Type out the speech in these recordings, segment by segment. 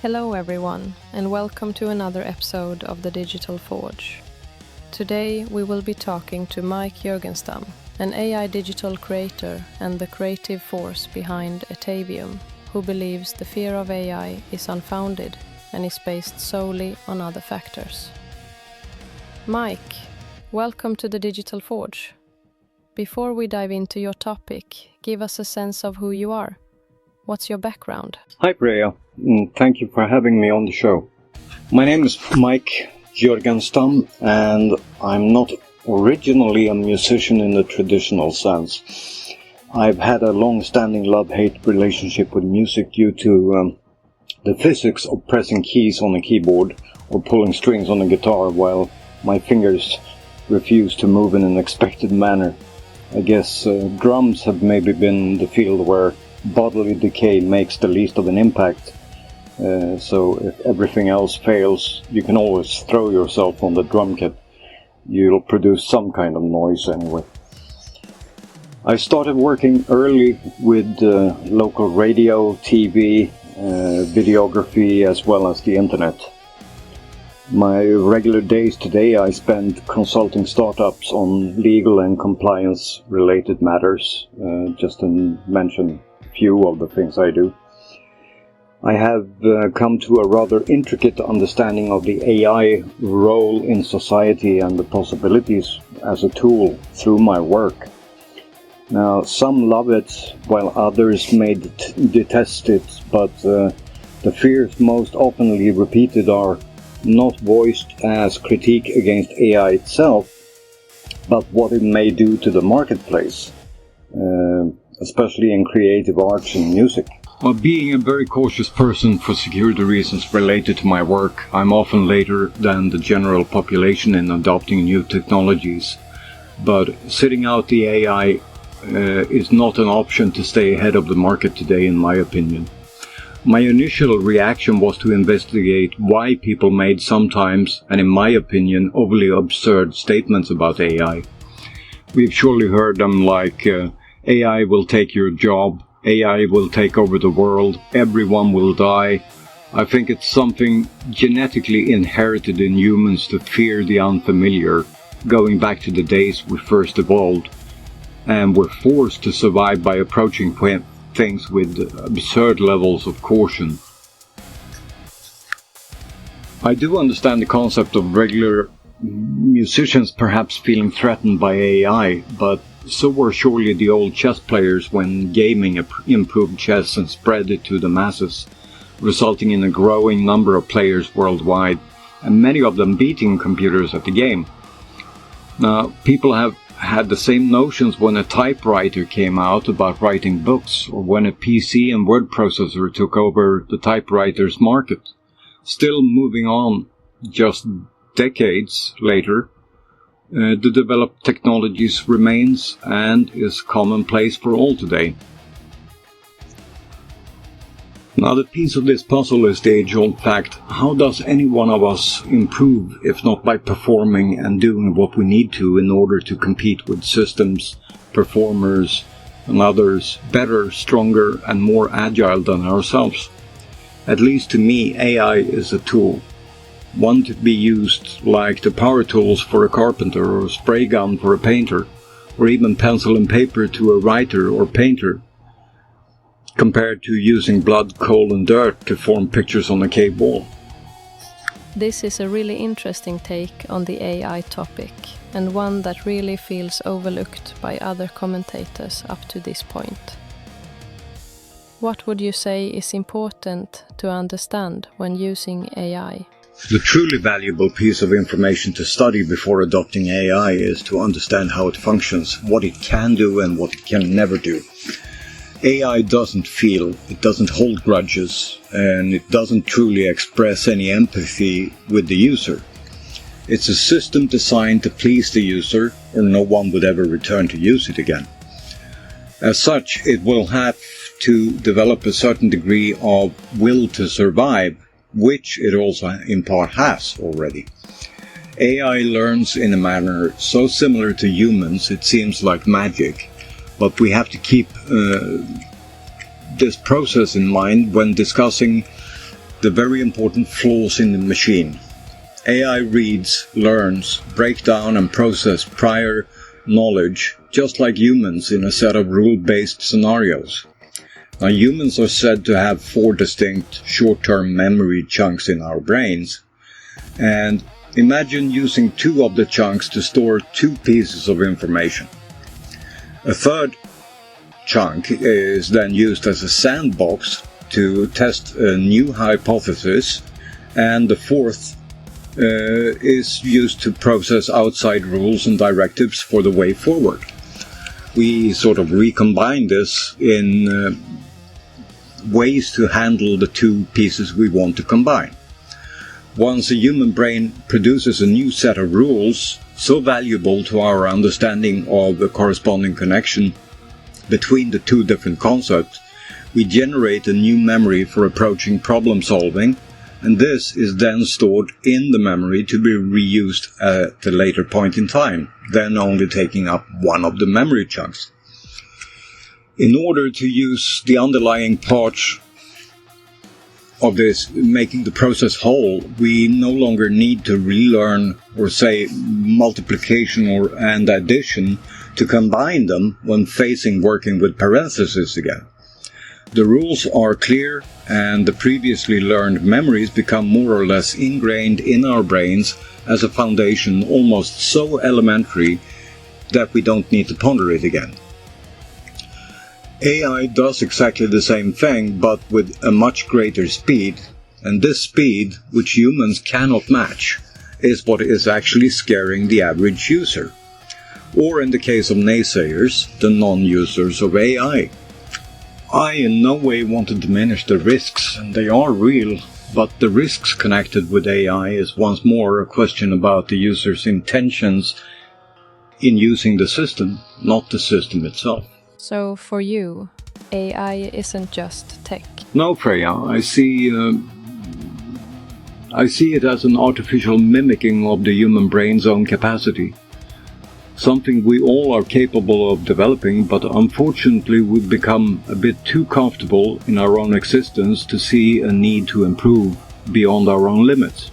Hello everyone, and welcome to another episode of the Digital Forge. Today we will be talking to Mike Jörgenstam, an AI digital creator and the creative force behind Aetaveum, who believes the fear of AI is unfounded and is based solely on other factors. Mike, welcome to the Digital Forge. Before we dive into your topic, give us a sense of who you are. What's your background? Hi Priya, thank you for having me on the show. My name is Mike Jörgenstam, and I'm not originally a musician in the traditional sense. I've had a long-standing love-hate relationship with music due to the physics of pressing keys on a keyboard or pulling strings on a guitar while my fingers refuse to move in an expected manner. I guess drums have maybe been the field where bodily decay makes the least of an impact. So if everything else fails, you can always throw yourself on the drum kit. You'll produce some kind of noise anyway. I started working early with local radio, TV, videography, as well as the internet. My regular days today I spend consulting startups on legal and compliance related matters, just to mention a few of the things I do. I have come to a rather intricate understanding of the AI role in society and the possibilities as a tool through my work. Now, some love it, while others may detest it, but the fears most oftenly repeated are not voiced as critique against AI itself, but what it may do to the marketplace, especially in creative arts and music. Well, being a very cautious person for security reasons related to my work, I'm often later than the general population in adopting new technologies. But sitting out the AI is not an option to stay ahead of the market today, in my opinion. My initial reaction was to investigate why people made sometimes, and in my opinion, overly absurd statements about AI. We've surely heard them like, AI will take your job, AI will take over the world, everyone will die. I think it's something genetically inherited in humans to fear the unfamiliar, going back to the days we first evolved, and we're forced to survive by approaching things with absurd levels of caution. I do understand the concept of regular musicians perhaps feeling threatened by AI, but so were surely the old chess players when gaming improved chess and spread it to the masses, resulting in a growing number of players worldwide, and many of them beating computers at the game. Now, people have had the same notions when a typewriter came out about writing books, or when a PC and word processor took over the typewriter's market. Still moving on, just decades later, the developed technologies remains and is commonplace for all today. Now, the piece of this puzzle is the age-old fact: how does any one of us improve, if not by performing and doing what we need to in order to compete with systems, performers, and others better, stronger, and more agile than ourselves? At least to me, AI is a tool. One to be used like the power tools for a carpenter, or a spray gun for a painter, or even pencil and paper to a writer or painter, compared to using blood, coal and dirt to form pictures on a cave wall. This is a really interesting take on the AI topic, and one that really feels overlooked by other commentators up to this point. What would you say is important to understand when using AI? The truly valuable piece of information to study before adopting AI is to understand how it functions, what it can do and what it can never do. AI doesn't feel, it doesn't hold grudges, and it doesn't truly express any empathy with the user. It's a system designed to please the user, or no one would ever return to use it again. As such, it will have to develop a certain degree of will to survive, which it also in part has already. AI learns in a manner so similar to humans it seems like magic, but we have to keep this process in mind when discussing the very important flaws in the machine. AI reads, learns, breaks down and processes prior knowledge, just like humans in a set of rule-based scenarios. Now, humans are said to have 4 distinct short-term memory chunks in our brains, and imagine using 2 of the chunks to store 2 pieces of information. A third chunk is then used as a sandbox to test a new hypothesis, and the fourth is used to process outside rules and directives for the way forward. We sort of recombine this in ways to handle the 2 pieces we want to combine. Once a human brain produces a new set of rules, so valuable to our understanding of the corresponding connection between the 2 different concepts, we generate a new memory for approaching problem solving, and this is then stored in the memory to be reused at a later point in time, then only taking up one of the memory chunks. In order to use the underlying parts of this, making the process whole, we no longer need to relearn or say multiplication and addition to combine them when facing working with parentheses again. The rules are clear, and the previously learned memories become more or less ingrained in our brains as a foundation, almost so elementary that we don't need to ponder it again. AI does exactly the same thing, but with a much greater speed, and this speed, which humans cannot match, is what is actually scaring the average user. Or in the case of naysayers, the non-users of AI. I in no way want to diminish the risks, and they are real, but the risks connected with AI is once more a question about the user's intentions in using the system, not the system itself. So for you, AI isn't just tech? No, Freya, I see it as an artificial mimicking of the human brain's own capacity. Something we all are capable of developing, but unfortunately we've become a bit too comfortable in our own existence to see a need to improve beyond our own limits.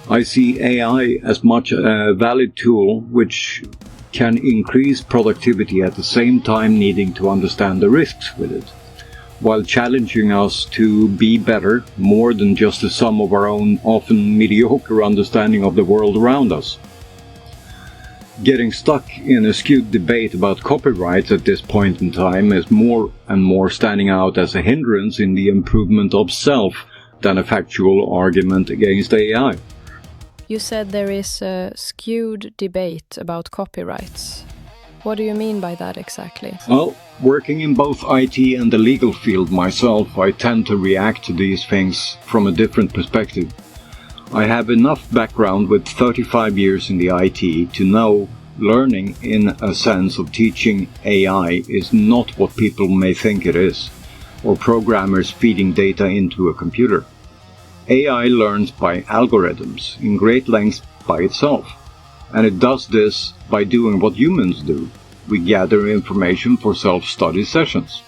I see AI as much a valid tool which can increase productivity at the same time needing to understand the risks with it, while challenging us to be better, more than just the sum of our own often mediocre understanding of the world around us. Getting stuck in a skewed debate about copyrights at this point in time is more and more standing out as a hindrance in the improvement of self than a factual argument against AI. You said there is a skewed debate about copyrights. What do you mean by that exactly? Well, working in both IT and the legal field myself, I tend to react to these things from a different perspective. I have enough background with 35 years in the IT to know learning in a sense of teaching AI is not what people may think it is, or programmers feeding data into a computer. AI learns by algorithms in great lengths by itself, and it does this by doing what humans do. We gather information for self-study sessions.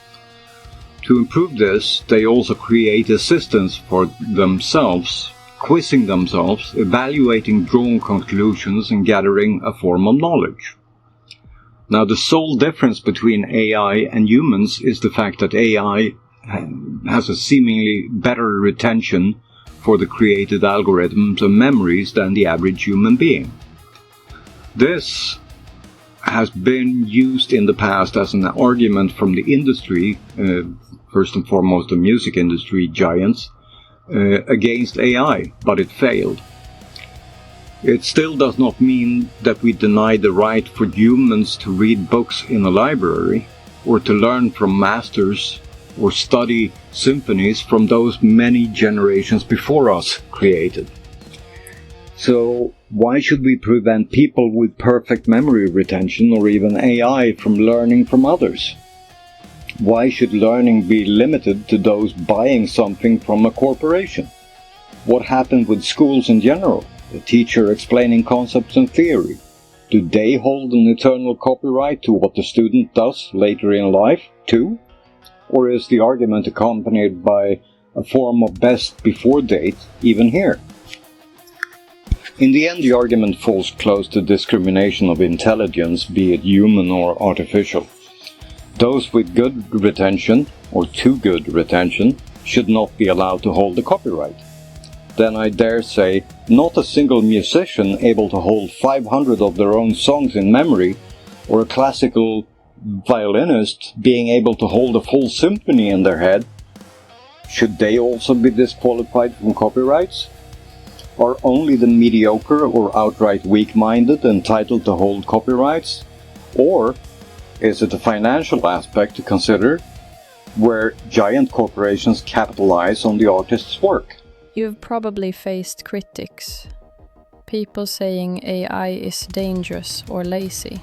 To improve this, they also create assistants for themselves, quizzing themselves, evaluating drawn conclusions, and gathering a form of knowledge. Now, the sole difference between AI and humans is the fact that AI has a seemingly better retention for the created algorithms and memories than the average human being. This has been used in the past as an argument from the industry, first and foremost the music industry giants, against AI, but it failed. It still does not mean that we deny the right for humans to read books in a library, or to learn from masters, or study symphonies from those many generations before us created. So why should we prevent people with perfect memory retention, or even AI, from learning from others? Why should learning be limited to those buying something from a corporation? What happened with schools in general? The teacher explaining concepts and theory. Do they hold an eternal copyright to what the student does later in life, too? Or is the argument accompanied by a form of best before date even here. In the end, the argument falls close to discrimination of intelligence, be it human or artificial. Those with good retention, or too good retention, should not be allowed to hold the copyright. Then I dare say, not a single musician able to hold 500 of their own songs in memory, or a classical violinist being able to hold a full symphony in their head, should they also be disqualified from copyrights? Are only the mediocre or outright weak-minded entitled to hold copyrights? Or is it a financial aspect to consider, where giant corporations capitalize on the artist's work? You've probably faced critics. People saying AI is dangerous or lazy.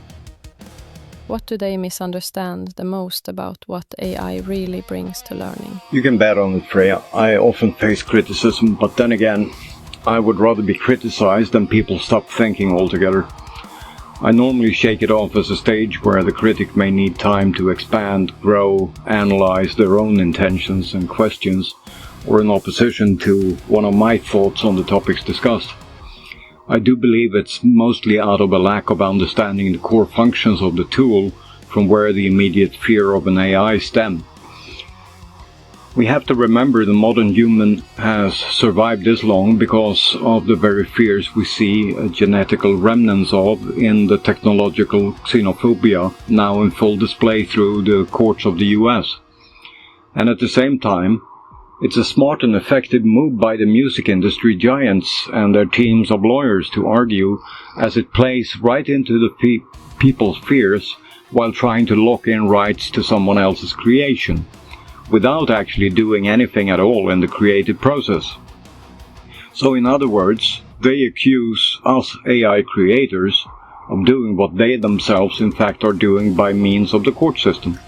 What do they misunderstand the most about what AI really brings to learning? You can bet on it, Freya. I often face criticism, but then again, I would rather be criticized than people stop thinking altogether. I normally shake it off as a stage where the critic may need time to expand, grow, analyze their own intentions and questions, or in opposition to one of my thoughts on the topics discussed. I do believe it's mostly out of a lack of understanding the core functions of the tool from where the immediate fear of an AI stems. We have to remember the modern human has survived this long because of the very fears we see genetical remnants of in the technological xenophobia now in full display through the courts of the US. And at the same time, it's a smart and effective move by the music industry giants and their teams of lawyers to argue, as it plays right into the people's fears while trying to lock in rights to someone else's creation, without actually doing anything at all in the creative process. So in other words, they accuse us AI creators of doing what they themselves in fact are doing by means of the court system.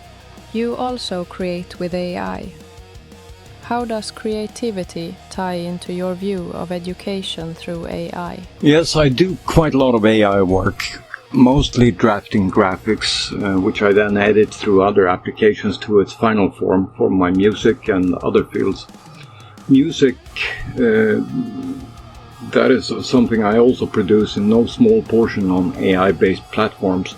You also create with AI. How does creativity tie into your view of education through AI? Yes, I do quite a lot of AI work, mostly drafting graphics, which I then edit through other applications to its final form for my music and other fields. Music, that is something I also produce in no small portion on AI-based platforms.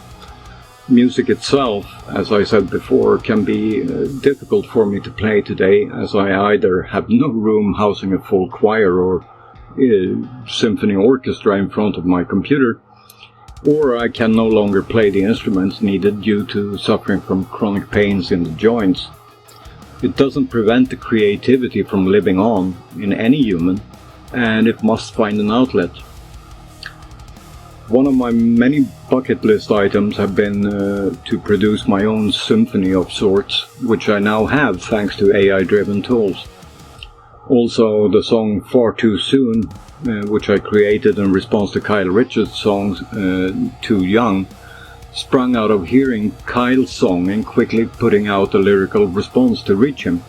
Music itself, as I said before, can be difficult for me to play today, as I either have no room housing a full choir or symphony orchestra in front of my computer, or I can no longer play the instruments needed due to suffering from chronic pains in the joints. It doesn't prevent the creativity from living on in any human, and it must find an outlet. One of my many bucket list items have been to produce my own symphony of sorts, which I now have thanks to AI-driven tools. Also, the song Far Too Soon, which I created in response to Kyle Richards' song Too Young, sprung out of hearing Kyle's song and quickly putting out a lyrical response to reach him.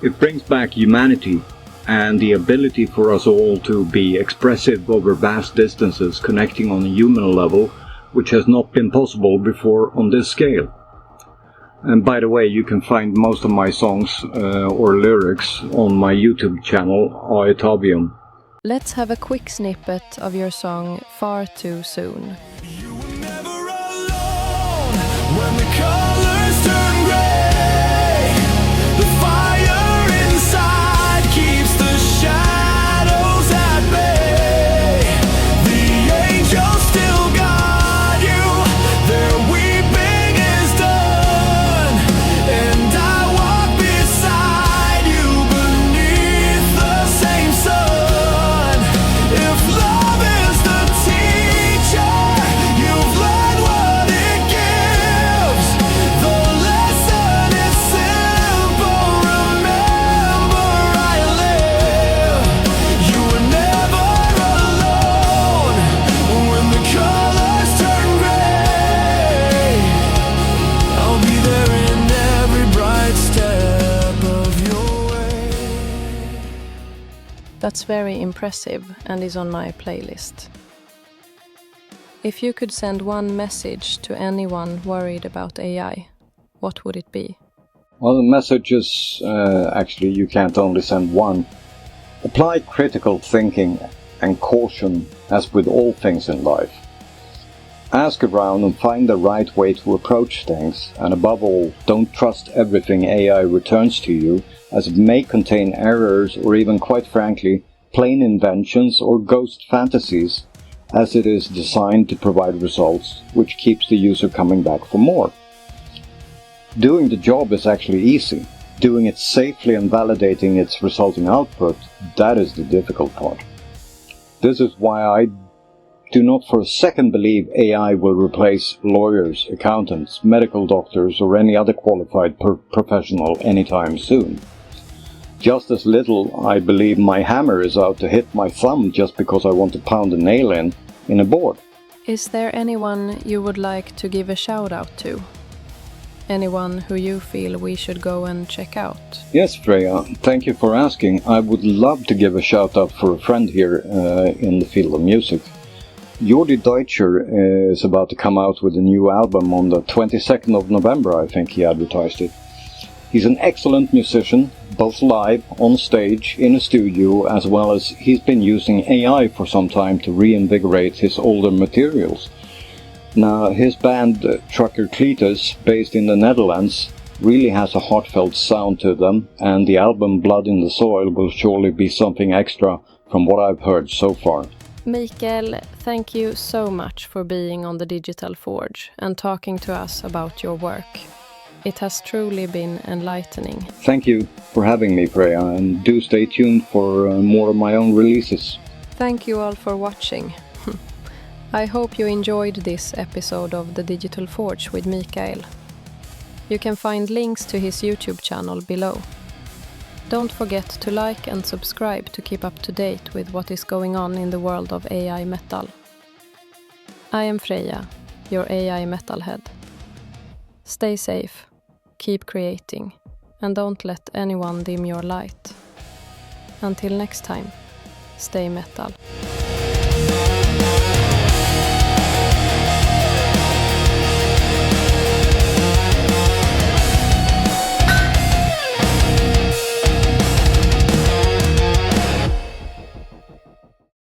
It brings back humanity and the ability for us all to be expressive over vast distances, connecting on a human level, which has not been possible before on this scale. And by the way, you can find most of my songs or lyrics on my YouTube channel, Aetaveum. Let's have a quick snippet of your song Far Too Soon. You were never alone when the colors turn gray. The fire inside keeps the shadows at bay. The angels still guard you. Their weeping is done, and I walk beside you beneath the same sun. If love is the teacher, you've learned what it gives. The lesson is simple. Remember, I live. You were never alone when the colors turn gray. I'll be there in every bright step of your way. That's very impressive and is on my playlist. If you could send one message to anyone worried about AI, what would it be? Well, the message is actually you can't only send one. Apply critical thinking and caution as with all things in life. Ask around and find the right way to approach things, and above all, don't trust everything AI returns to you, as it may contain errors or even, quite frankly, plain inventions or ghost fantasies, as it is designed to provide results which keeps the user coming back for more. Doing the job is actually easy. Doing it safely and validating its resulting output, that is the difficult part. This is why I do not for a second believe AI will replace lawyers, accountants, medical doctors, or any other qualified professional anytime soon. Just as little I believe my hammer is out to hit my thumb just because I want to pound a nail in a board. Is there anyone you would like to give a shout out to? Anyone who you feel we should go and check out? Yes, Freya, thank you for asking. I would love to give a shout out for a friend here in the field of music. Jordi Deutscher is about to come out with a new album on the 22nd of November, I think he advertised it. He's an excellent musician, both live, on stage, in a studio, as well as he's been using AI for some time to reinvigorate his older materials. Now, his band Trucker Cletus, based in the Netherlands, really has a heartfelt sound to them, and the album Blood in the Soil will surely be something extra from what I've heard so far. Mikael, thank you so much for being on the Digital Forge and talking to us about your work. It has truly been enlightening. Thank you for having me, Freya, and do stay tuned for more of my own releases. Thank you all for watching. I hope you enjoyed this episode of the Digital Forge with Mikael. You can find links to his YouTube channel below. Don't forget to like and subscribe to keep up to date with what is going on in the world of AI metal. I am Freya, your AI metalhead. Stay safe, keep creating, and don't let anyone dim your light. Until next time, stay metal.